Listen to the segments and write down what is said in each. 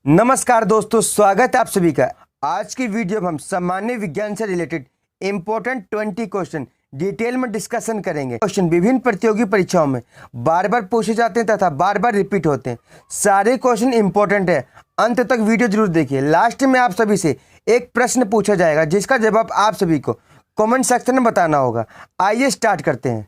नमस्कार दोस्तों, स्वागत है आप सभी का। आज की वीडियो में हम सामान्य विज्ञान से रिलेटेड इंपॉर्टेंट 20 क्वेश्चन डिटेल में डिस्कशन करेंगे। क्वेश्चन विभिन्न प्रतियोगी परीक्षाओं में बार बार पूछे जाते हैं तथा बार बार रिपीट होते हैं। सारे क्वेश्चन इंपॉर्टेंट है, अंत तक वीडियो जरूर देखिए। लास्ट में आप सभी से एक प्रश्न पूछा जाएगा जिसका जवाब आप सभी को कॉमेंट सेक्शन में बताना होगा। आइए स्टार्ट करते हैं।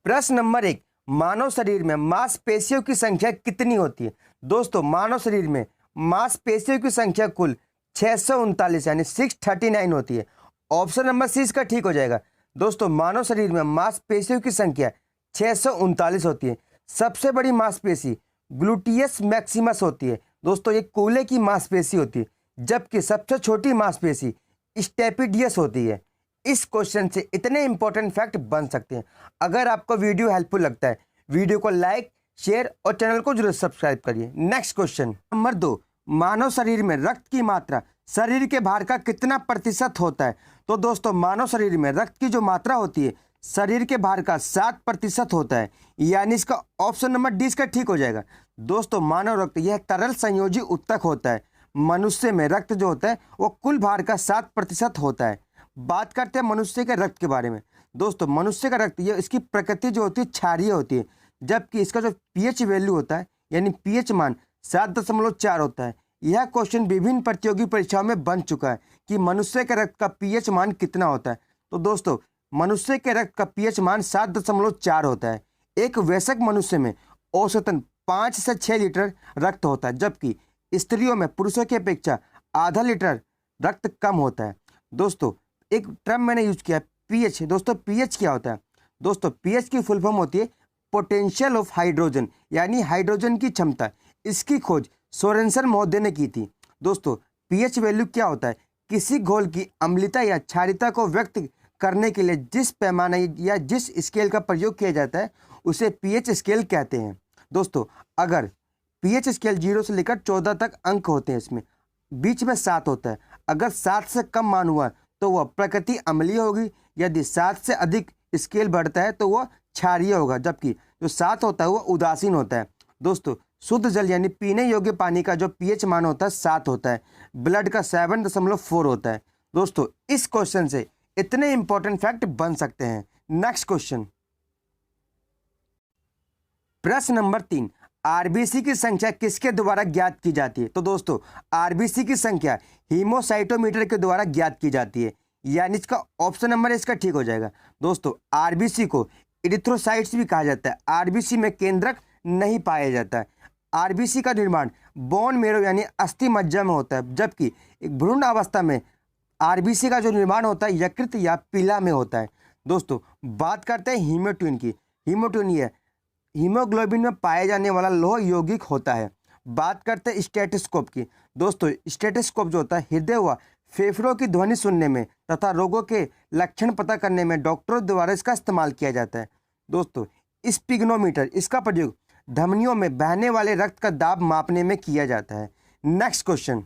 प्रश्न नंबर 1, मानव शरीर में मांसपेशियों की संख्या कितनी होती है? दोस्तों, मानव शरीर में मांसपेशियों की संख्या कुल 639 यानी 639 होती है। ऑप्शन नंबर सी इसका ठीक हो जाएगा। दोस्तों, मानव शरीर में मांसपेशियों की संख्या 639 होती है। सबसे बड़ी मांसपेशी ग्लूटियस मैक्सिमस होती है। दोस्तों, ये कूल्हे की मांसपेशी होती है, जबकि सबसे छोटी मांसपेशी स्टेपिडियस होती है। इस क्वेश्चन से इतने इंपॉर्टेंट फैक्ट बन सकते हैं। अगर आपको वीडियो हेल्पफुल लगता है, वीडियो को लाइक, शेयर और चैनल को जरूर सब्सक्राइब करिए। नेक्स्ट क्वेश्चन नंबर 2, मानव शरीर में रक्त की मात्रा शरीर के भार का कितना प्रतिशत होता है? तो दोस्तों, मानव शरीर में रक्त की जो मात्रा होती है शरीर के भार का 7% होता है, यानी इसका ऑप्शन नंबर डी इसका ठीक हो जाएगा। दोस्तों, मानव रक्त यह तरल संयोजी उत्तक होता है। मनुष्य में रक्त जो होता है वो कुल भार का 7% होता है। बात करते हैं मनुष्य के रक्त के बारे में। दोस्तों, मनुष्य का रक्त ये इसकी प्रकृति जो होती है क्षारीय होती है, जबकि इसका जो पीएच वैल्यू होता है यानी पीएच मान 7.4 होता है। यह क्वेश्चन विभिन्न प्रतियोगी परीक्षाओं में बन चुका है कि मनुष्य के रक्त का पीएच मान कितना होता है। तो दोस्तों, मनुष्य के रक्त का पीएच मान 7.4 होता है। एक वयस्क मनुष्य में औसतन 5 से 6 लीटर रक्त होता है, जबकि स्त्रियों में पुरुषों की अपेक्षा आधा लीटर रक्त कम होता है। दोस्तों, एक टर्म मैंने यूज किया पीएच। दोस्तों, पीएच क्या होता है? दोस्तों, पीएच की फुल फॉर्म होती है पोटेंशियल ऑफ हाइड्रोजन, यानी हाइड्रोजन की क्षमता। इसकी खोज सोरेनसन महोदय ने की थी। दोस्तों, पीएच वैल्यू क्या होता है? किसी घोल की अम्लता या क्षारीयता को व्यक्त करने के लिए जिस पैमाने या जिस स्केल का प्रयोग किया जाता है उसे पीएच स्केल कहते हैं। दोस्तों, अगर पीएच स्केल 0 से लेकर 14 तक अंक होते हैं, इसमें बीच में 7 होता है। अगर 7 से कम मान हुआ तो वह प्रकृति अम्लीय होगी। यदि 7 से अधिक स्केल बढ़ता है तो वह क्षारीय होगा, जबकि जो 7 होता है वह उदासीन होता है। दोस्तों, शुद्ध जल यानी पीने योग्य पानी का जो पीएच मान होता है 7 होता है। ब्लड का 7.4 होता है। दोस्तों, इस क्वेश्चन से इतने इंपॉर्टेंट फैक्ट बन सकते हैं। नेक्स्ट क्वेश्चन, प्रश्न नंबर 3, आरबीसी की संख्या किसके द्वारा ज्ञात की जाती है? तो दोस्तों, आरबीसी की संख्या हीमोसाइटोमीटर के द्वारा ज्ञात की जाती है, यानी इसका ऑप्शन नंबर इसका ठीक हो जाएगा। दोस्तों, आरबीसी को इरिथ्रोसाइट्स भी कहा जाता है। आरबीसी में केंद्रक नहीं पाया जाता है। आरबीसी का निर्माण बोन मेरो यानी अस्थि मज्जा में होता है, जबकि एक भ्रूण अवस्था में आरबीसी का जो निर्माण होता है यकृत या पीला में होता है। दोस्तों, बात करते हैं हीमोट्यून की। हीमोट्यून ये हीमोग्लोबिन में पाया जाने वाला लौह यौगिक होता है। बात करते हैं स्टेथोस्कोप की। दोस्तों, स्टेथोस्कोप जो होता है हृदय व फेफड़ों की ध्वनि सुनने में तथा रोगों के लक्षण पता करने में डॉक्टरों द्वारा इसका इस्तेमाल किया जाता है। दोस्तों, स्पिग्नोमीटर इसका प्रयोग धमनियों में बहने वाले रक्त का दाब मापने में किया जाता है। नेक्स्ट क्वेश्चन,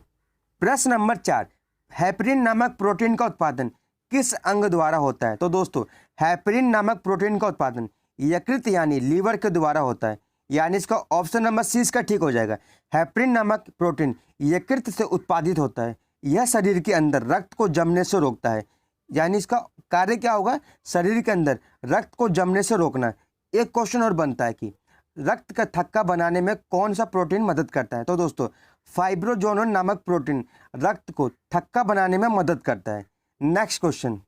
प्रश्न नंबर 4, हेपरिन नामक प्रोटीन का उत्पादन किस अंग द्वारा होता है? तो दोस्तों, हेपरिन नामक प्रोटीन का उत्पादन यकृत यानी लीवर के द्वारा होता है, यानी इसका ऑप्शन नंबर सी इसका ठीक हो जाएगा। हेपरिन नामक प्रोटीन यकृत से उत्पादित होता है। यह शरीर के अंदर रक्त को जमने से रोकता है, यानी इसका कार्य क्या होगा? शरीर के अंदर रक्त को जमने से रोकना। एक क्वेश्चन और बनता है कि रक्त का थक्का बनाने में कौन सा प्रोटीन मदद करता है? तो दोस्तों, फाइब्रोजोनन नामक प्रोटीन रक्त को थक्का बनाने में मदद करता है। नेक्स्ट क्वेश्चन,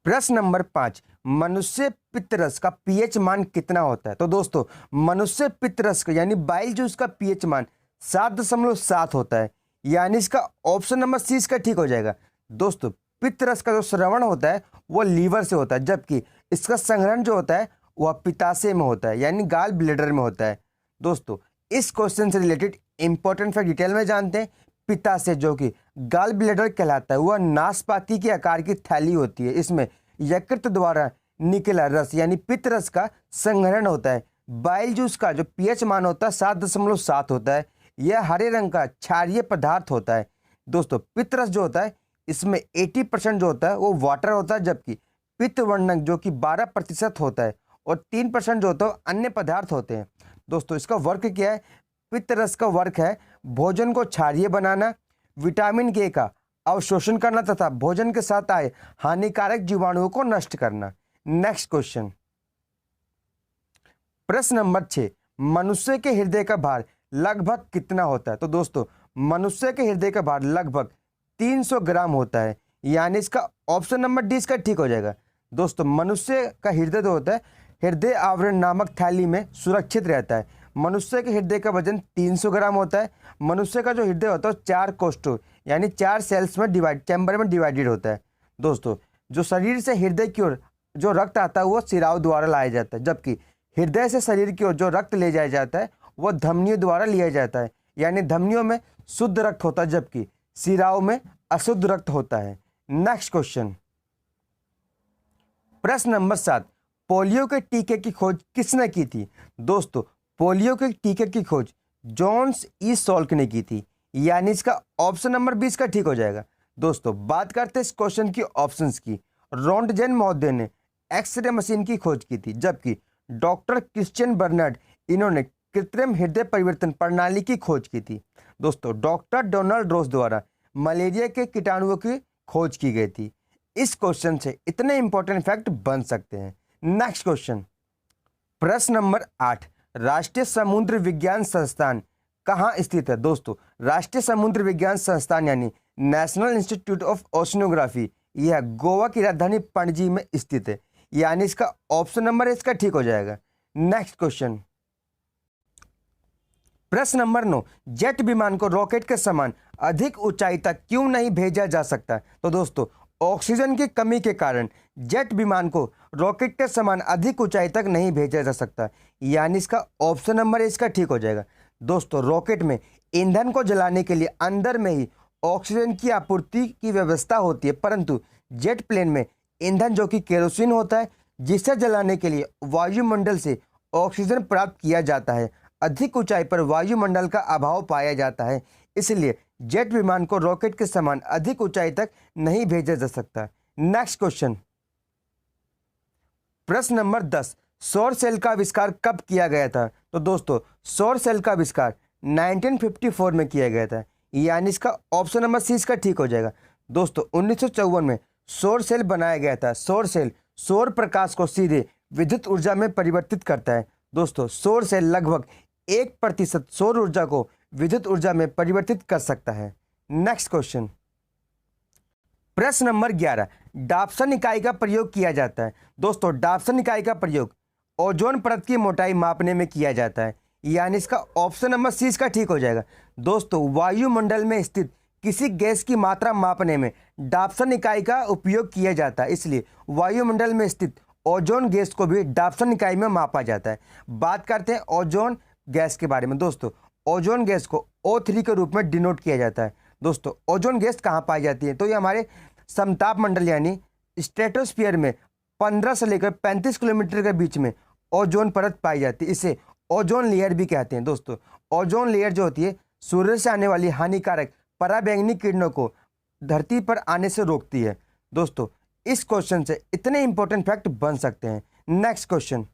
प्रश्न नंबर 5, मनुष्य पित्तरस का पीएच मान कितना होता है? तो दोस्तों, मनुष्य पित्तरस का यानी बाइल जूस का पीएच मान 7.7 होता है, यानी इसका ऑप्शन नंबर सी इसका ठीक हो जाएगा। दोस्तों, पित्तरस का जो श्रवण होता है वो लीवर से होता है, जबकि इसका संग्रहण जो होता है वह पित्ताशय में होता है, यानी गाल ब्लैडर में होता है। दोस्तों, इस क्वेश्चन से रिलेटेड इंपॉर्टेंट फैक्ट डिटेल में जानते हैं। पित्ताशय जो कि गाल ब्लैडर कहलाता है, वह नाशपाती के आकार की थैली होती है। इसमें यकृत द्वारा निकला रस यानी पित्त रस का संग्रहण होता है। बाइल जूस का जो पीएच मान होता है 7.7 होता है। यह हरे रंग का क्षारीय पदार्थ होता है। दोस्तों, पित्त रस जो होता है इसमें 80% जो होता है वो वाटर होता है, जबकि पित्त वर्णक जो कि 12% होता है और 3% जो होता है अन्य पदार्थ होते हैं। दोस्तों, इसका वर्क क्या है? पित्त रस का वर्क है भोजन को क्षारीय बनाना, विटामिन के का अवशोषण करना तथा भोजन के साथ आए हानिकारक जीवाणुओं को नष्ट करना। नेक्स्ट क्वेश्चन, प्रश्न नंबर 6, मनुष्य के हृदय का भार लगभग कितना होता है? तो दोस्तों मनुष्य के हृदय का भार लगभग 300 ग्राम होता है, यानी इसका ऑप्शन नंबर डी इसका ठीक हो जाएगा। दोस्तों मनुष्य का हृदय जो होता है हृदय आवरण नामक थैली में सुरक्षित रहता है। मनुष्य के हृदय का वजन 300 ग्राम होता है। मनुष्य का जो हृदय होता है 4 कोष्ठों यानी 4 सेल्स में चैम्बर में डिवाइडेड होता है। दोस्तों जो शरीर से हृदय की ओर जो रक्त आता है वो सिराओं द्वारा लाया जाता है, जबकि हृदय से शरीर की ओर जो रक्त ले जाया जाता है वो धमनियों द्वारा लिया जाता है, यानी धमनियों में शुद्ध रक्त होता है जबकि सिराओं में अशुद्ध रक्त होता है। नेक्स्ट क्वेश्चन, प्रश्न नंबर 7, पोलियो के टीके की खोज किसने की थी? दोस्तों पोलियो के टीके की खोज जॉन्स ई सॉल्क ने की थी, यानी इसका ऑप्शन नंबर 20 का ठीक हो जाएगा। दोस्तों बात करते हैं इस क्वेश्चन की ऑप्शंस की। रोंटजेन महोदय ने एक्सरे मशीन की खोज की थी, जबकि डॉक्टर क्रिश्चियन बर्नार्ड इन्होंने कृत्रिम हृदय परिवर्तन प्रणाली की खोज की थी। दोस्तों डॉक्टर डोनाल्ड रोज द्वारा मलेरिया के कीटाणुओं की खोज की गई थी। इस क्वेश्चन से इतने इंपॉर्टेंट फैक्ट बन सकते हैं। नेक्स्ट क्वेश्चन, प्रश्न नंबर 8, राष्ट्रीय समुद्र विज्ञान संस्थान कहाँ स्थित है? दोस्तों राष्ट्रीय समुद्र विज्ञान संस्थान यानी नेशनल इंस्टीट्यूट ऑफ ओशनोग्राफी यह गोवा की राजधानी पणजी में स्थित है, यानी इसका ऑप्शन नंबर इसका ठीक हो जाएगा। नेक्स्ट क्वेश्चन, प्रश्न नंबर 9, जेट विमान को रॉकेट के समान अधिक ऊंचाई तक क्यों नहीं भेजा जा सकता? तो दोस्तों ऑक्सीजन की कमी के कारण जेट विमान को रॉकेट के समान अधिक ऊंचाई तक नहीं भेजा जा सकता, यानी इसका ऑप्शन नंबर इसका ठीक हो जाएगा। दोस्तों रॉकेट में ईंधन को जलाने के लिए अंदर में ही ऑक्सीजन की आपूर्ति की व्यवस्था होती है, परंतु जेट प्लेन में ईंधन जो कि केरोसिन होता है जिसे जलाने के लिए वायुमंडल से ऑक्सीजन प्राप्त किया जाता है। अधिक ऊंचाई पर वायुमंडल का अभाव पाया जाता है, इसलिए जेट विमान को रॉकेट के समान अधिक ऊंचाई तक नहीं भेजा जा सकता। नेक्स्ट क्वेश्चन, प्रश्न नंबर 10, सौर सेल का आविष्कार कब किया गया था? तो दोस्तों सौर सेल का आविष्कार 1954 में किया गया था, यानी इसका ऑप्शन नंबर सी इसका ठीक हो जाएगा। दोस्तों 1954 में सौर सेल बनाया गया था। सौर सेल सौर प्रकाश को सीधे विद्युत ऊर्जा में परिवर्तित करता है। दोस्तों सौर सेल लगभग 1% सौर ऊर्जा को विद्युत ऊर्जा में परिवर्तित कर सकता है। नेक्स्ट क्वेश्चन, प्रश्न नंबर 11, डाप्सन इकाई का प्रयोग किया जाता है। दोस्तों डाप्सन इकाई का प्रयोग ओजोन परत की मोटाई मापने में किया जाता है, यानी इसका ऑप्शन नंबर सी इसका ठीक हो जाएगा। दोस्तों वायुमंडल में स्थित किसी गैस की मात्रा मापने में डाप्सन इकाई का उपयोग किया जाता है, इसलिए वायुमंडल में स्थित ओजोन गैस को भी डाप्सन इकाई में मापा जाता है। बात करते हैं ओजोन गैस के बारे में। दोस्तों ओजोन गैस को O3 के रूप में डिनोट किया जाता है। दोस्तों ओजोन गैस कहाँ पाई जाती है? तो ये हमारे समताप मंडल यानी स्ट्रेटोस्फीयर में 15 से लेकर 35 किलोमीटर के बीच में ओजोन परत पाई जाती है। इसे ओजोन लेयर भी कहते हैं। दोस्तों ओजोन लेयर जो होती है सूर्य से आने वाली हानिकारक पराबैंगनी किरणों को धरती पर आने से रोकती है। दोस्तों इस क्वेश्चन से इतने इंपॉर्टेंट फैक्ट बन सकते हैं। नेक्स्ट क्वेश्चन,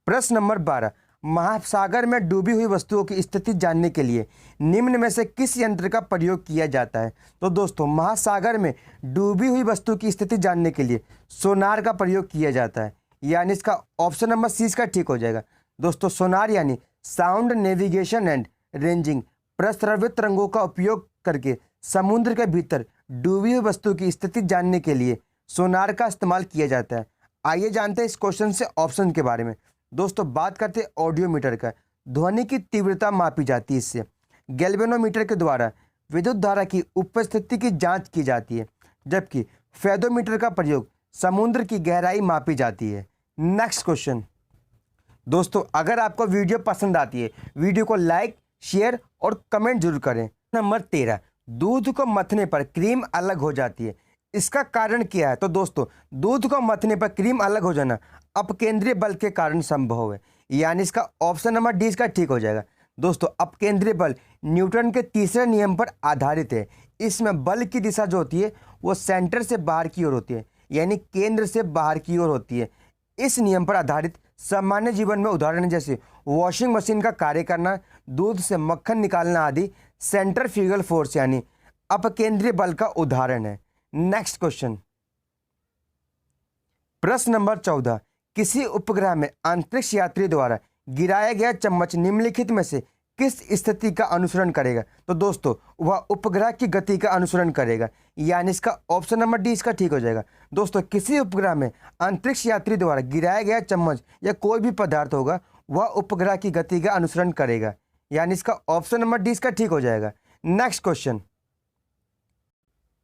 प्रश्न नंबर 12, महासागर में डूबी हुई वस्तुओं की स्थिति जानने के लिए निम्न में से किस यंत्र का प्रयोग किया जाता है? तो दोस्तों महासागर में डूबी हुई वस्तु की स्थिति जानने के लिए सोनार का प्रयोग किया जाता है, यानी इसका ऑप्शन नंबर सी इसका ठीक हो जाएगा। दोस्तों सोनार यानी साउंड नेविगेशन एंड रेंजिंग प्रस्रवित तरंगों का उपयोग करके समुद्र के भीतर डूबी हुई वस्तु की स्थिति जानने के लिए सोनार का इस्तेमाल किया जाता है। आइए जानते हैं इस क्वेश्चन से ऑप्शन के बारे में। दोस्तों बात करते हैं ऑडियोमीटर का। ध्वनि की तीव्रता मापी जाती है इससे। गैल्वेनोमीटर के द्वारा विद्युत धारा की उपस्थिति की जांच की जाती है, जबकि फेदोमीटर का प्रयोग समुद्र की गहराई मापी जाती है। नेक्स्ट क्वेश्चन, दोस्तों अगर आपको वीडियो पसंद आती है वीडियो को लाइक शेयर और कमेंट जरूर करें। नंबर 13, दूध को मथने पर क्रीम अलग हो जाती है, इसका कारण क्या है? तो दोस्तों दूध को मथने पर क्रीम अलग हो जाना अपकेंद्रीय बल के कारण संभव है, यानी इसका ऑप्शन नंबर डी इसका ठीक हो जाएगा। दोस्तों अपकेंद्रीय बल न्यूटन के तीसरे नियम पर आधारित है। इसमें बल की दिशा जो होती है वो सेंटर से बाहर की ओर होती है, यानी केंद्र से बाहर की ओर होती है। इस नियम पर आधारित सामान्य जीवन में उदाहरण जैसे वॉशिंग मशीन का कार्य करना, दूध से मक्खन निकालना आदि सेंट्रीफ्यूगल फोर्स यानी अपकेंद्रीय बल का उदाहरण है। नेक्स्ट क्वेश्चन, प्रश्न नंबर 14, किसी उपग्रह में अंतरिक्ष यात्री द्वारा गिराया गया चम्मच निम्नलिखित में से किस स्थिति का अनुसरण करेगा? तो दोस्तों वह उपग्रह की गति का अनुसरण करेगा, यानी इसका ऑप्शन नंबर डी इसका ठीक हो जाएगा। दोस्तों किसी उपग्रह में अंतरिक्ष यात्री द्वारा गिराया गया चम्मच या कोई भी पदार्थ होगा वह उपग्रह की गति का अनुसरण करेगा, यानी इसका ऑप्शन नंबर डी इसका ठीक हो जाएगा। नेक्स्ट क्वेश्चन,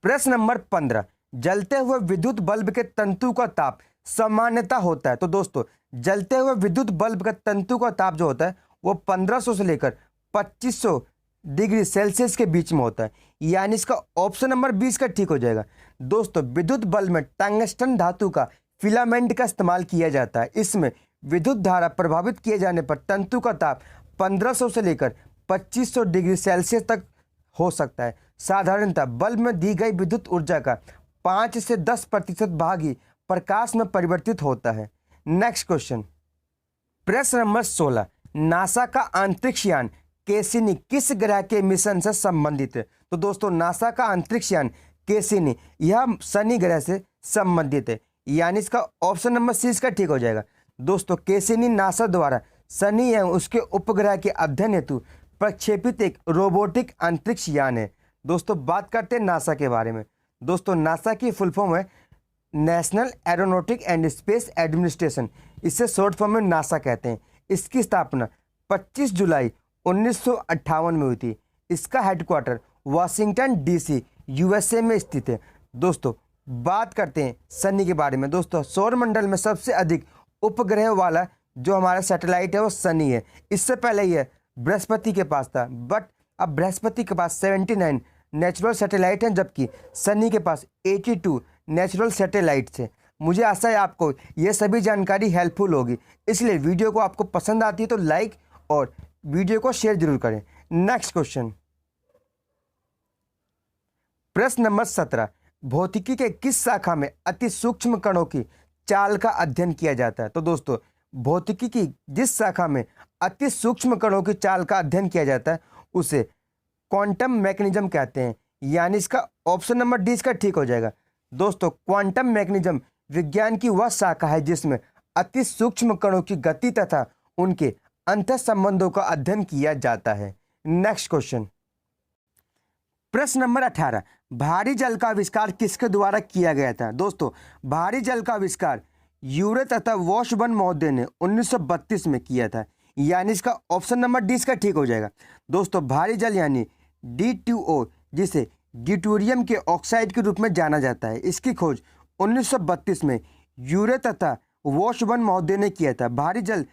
प्रश्न नंबर 15, जलते हुए विद्युत बल्ब के तंतु का ताप सामान्यतः होता है। तो दोस्तों जलते हुए विद्युत बल्ब का तंतु का ताप जो होता है वो 1500 से लेकर 2500 डिग्री सेल्सियस के बीच में होता है, यानी इसका ऑप्शन नंबर 20 का ठीक हो जाएगा। दोस्तों विद्युत बल्ब में टंगस्टन धातु का फिलामेंट का इस्तेमाल किया जाता है। इसमें विद्युत धारा प्रभावित किए जाने पर तंतु का ताप 1500 से लेकर 2500 डिग्री सेल्सियस तक हो सकता है। साधारणतः बल्ब में दी गई विद्युत ऊर्जा का 5 से 10% भाग ही प्रकाश में परिवर्तित होता है। नेक्स्ट क्वेश्चन, प्रश्न नंबर 16, नासा का अंतरिक्ष यान कैसिनी किस ग्रह के मिशन से संबंधित है? तो दोस्तों नासा का अंतरिक्ष यान कैसिनी यह शनि ग्रह से संबंधित है, यानी इसका ऑप्शन नंबर सी इसका ठीक हो जाएगा। दोस्तों कैसिनी नासा द्वारा शनि एवं उसके उपग्रह के अध्ययन हेतु प्रक्षेपित एक रोबोटिक अंतरिक्ष यान है। दोस्तों बात करते हैं नासा के बारे में। दोस्तों नासा की फुल फॉर्म है national aeronautic and space administration, इसे शॉर्ट फॉर्म में नासा कहते हैं। इसकी स्थापना 25 जुलाई 1958 में हुई थी। इसका हेडक्वार्टर वाशिंगटन डीसी यूएसए में स्थित है। दोस्तों बात करते हैं शनि के बारे में। दोस्तों सौर मंडल में सबसे अधिक उपग्रह वाला जो हमारा सैटेलाइट है वो शनि है। इससे पहले यह बृहस्पति के पास था, बट अब बृहस्पति के पास 79 नेचुरल सैटेलाइट हैं, जबकि शनि के पास 82 नेचुरल सैटेलाइट्स हैं। मुझे आशा है आपको ये सभी जानकारी हेल्पफुल होगी, इसलिए वीडियो को आपको पसंद आती है तो लाइक और वीडियो को शेयर जरूर करें। नेक्स्ट क्वेश्चन, प्रश्न नंबर 17, भौतिकी के किस शाखा में अति सूक्ष्म कणों की चाल का अध्ययन किया जाता है? तो दोस्तों भौतिकी की जिस शाखा में अति सूक्ष्म कणों की चाल का अध्ययन किया जाता है उसे क्वांटम मैकेनिज्म कहते हैं, यानी इसका ऑप्शन नंबर डी इसका ठीक हो जाएगा। दोस्तों क्वांटम मैकेनिज्म विज्ञान की वह शाखा है जिसमें अति सूक्ष्म कणों की गति तथा उनके अंतर संबंधों का अध्ययन किया जाता है। नेक्स्ट क्वेश्चन, प्रश्न नंबर 18, भारी जल का आविष्कार किसके द्वारा किया गया था? दोस्तों भारी जल का आविष्कार यूरे तथा वॉशबर्न महोदय ने 1932 में किया था, यानी इसका ऑप्शन नंबर डी इसका ठीक हो जाएगा। दोस्तों भारी जल यानी D2O जिसे ड्यूटेरियम के ऑक्साइड के रूप में जाना जाता है, इसकी खोज 1932 में यूरे तथा वॉशबर्न महोदय ने किया था। भारी जल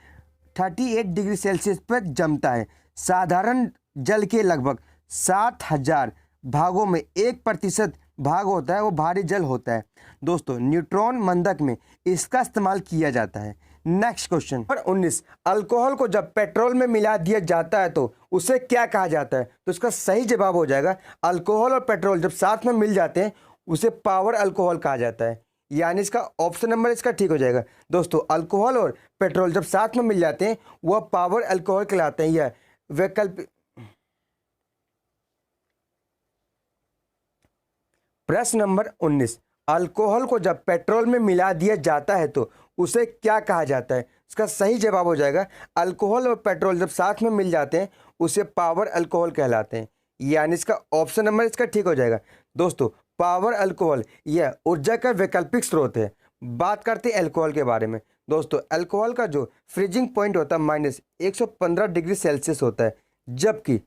38 डिग्री सेल्सियस पर जमता है। साधारण जल के लगभग 7000 भागों में 1% भाग होता है वो भारी जल होता है। दोस्तों न्यूट्रॉन मंदक में इसका इस्तेमाल किया जाता है। नेक्स्ट क्वेश्चन नंबर 19, अल्कोहल को जब पेट्रोल में मिला दिया जाता है तो उसे क्या कहा जाता है? तो इसका सही जवाब हो जाएगा अल्कोहल और पेट्रोल जब साथ में मिल जाते हैं उसे पावर अल्कोहल कहा जाता है, यानी इसका ऑप्शन नंबर इसका ठीक हो जाएगा। दोस्तों अल्कोहल और पेट्रोल जब साथ में मिल जाते हैं वह पावर अल्कोहल कहलाते हैं। यह वैकल्पिक प्रश्न नंबर 19, अल्कोहल को जब पेट्रोल में मिला दिया जाता है तो उसे क्या कहा जाता है? इसका सही जवाब हो जाएगा अल्कोहल और पेट्रोल जब साथ में मिल जाते हैं उसे पावर अल्कोहल कहलाते हैं, यानी इसका ऑप्शन नंबर इसका ठीक हो जाएगा। दोस्तों पावर अल्कोहल यह ऊर्जा का वैकल्पिक स्रोत है। बात करते हैं अल्कोहल के बारे में। दोस्तों अल्कोहल का जो फ्रीजिंग पॉइंट होता है -115 डिग्री सेल्सियस होता है, जबकि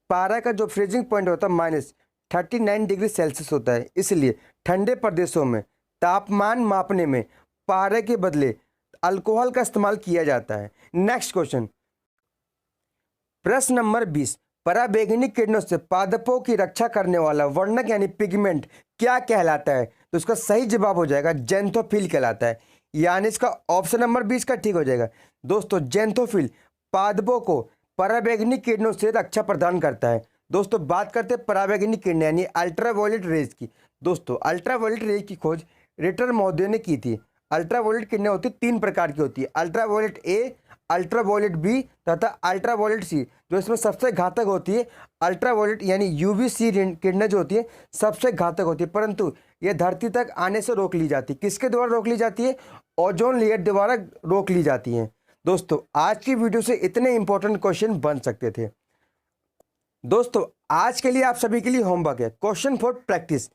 पारा का जो फ्रीजिंग पॉइंट होता है -39 डिग्री सेल्सियस होता है। इसलिए ठंडे प्रदेशों में तापमान मापने में पारे के बदले अल्कोहल का इस्तेमाल किया जाता है। नेक्स्ट क्वेश्चन, प्रश्न नंबर 20, पराबैंगनी किरणों से पादपों की रक्षा करने वाला वर्णक यानी पिगमेंट क्या कहलाता है? तो इसका सही जवाब हो जाएगा जेंथोफिल कहलाता है, यानी इसका ऑप्शन नंबर 20 का ठीक हो जाएगा। दोस्तों जेंथोफिल पादपों को पराबैंगनी किरणों से रक्षा प्रदान करता है। दोस्तों बात करते हैं पराबैंगनी किरण यानी अल्ट्रावायलेट रेज की। दोस्तों अल्ट्रावायलेट रेज की खोज रिटर महोदय ने की थी। अल्ट्रावायलेट किरणें होती है 3 प्रकार की होती है, अल्ट्रावायलेट ए, अल्ट्रावायलेट बी तथा अल्ट्रावायलेट सी। जो इसमें सबसे घातक होती है अल्ट्रावायलेट यानी यूवीसी किरणें जो होती है सबसे घातक होती है, परंतु यह धरती तक आने से रोक ली जाती है। किसके द्वारा रोक ली जाती है? ओजोन लेयर द्वारा रोक ली जाती है। दोस्तों आज की वीडियो से इतने इंपॉर्टेंट क्वेश्चन बन सकते थे। दोस्तों आज के लिए आप सभी के लिए होमवर्क है, क्वेश्चन फॉर प्रैक्टिस।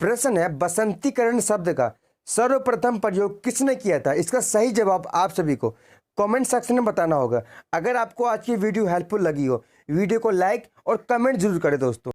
प्रश्न है, बसंतीकरण शब्द का सर्वप्रथम प्रयोग किसने किया था? इसका सही जवाब आप सभी को कमेंट सेक्शन में बताना होगा। अगर आपको आज की वीडियो हेल्पफुल लगी हो, वीडियो को लाइक और कमेंट जरूर करें दोस्तों।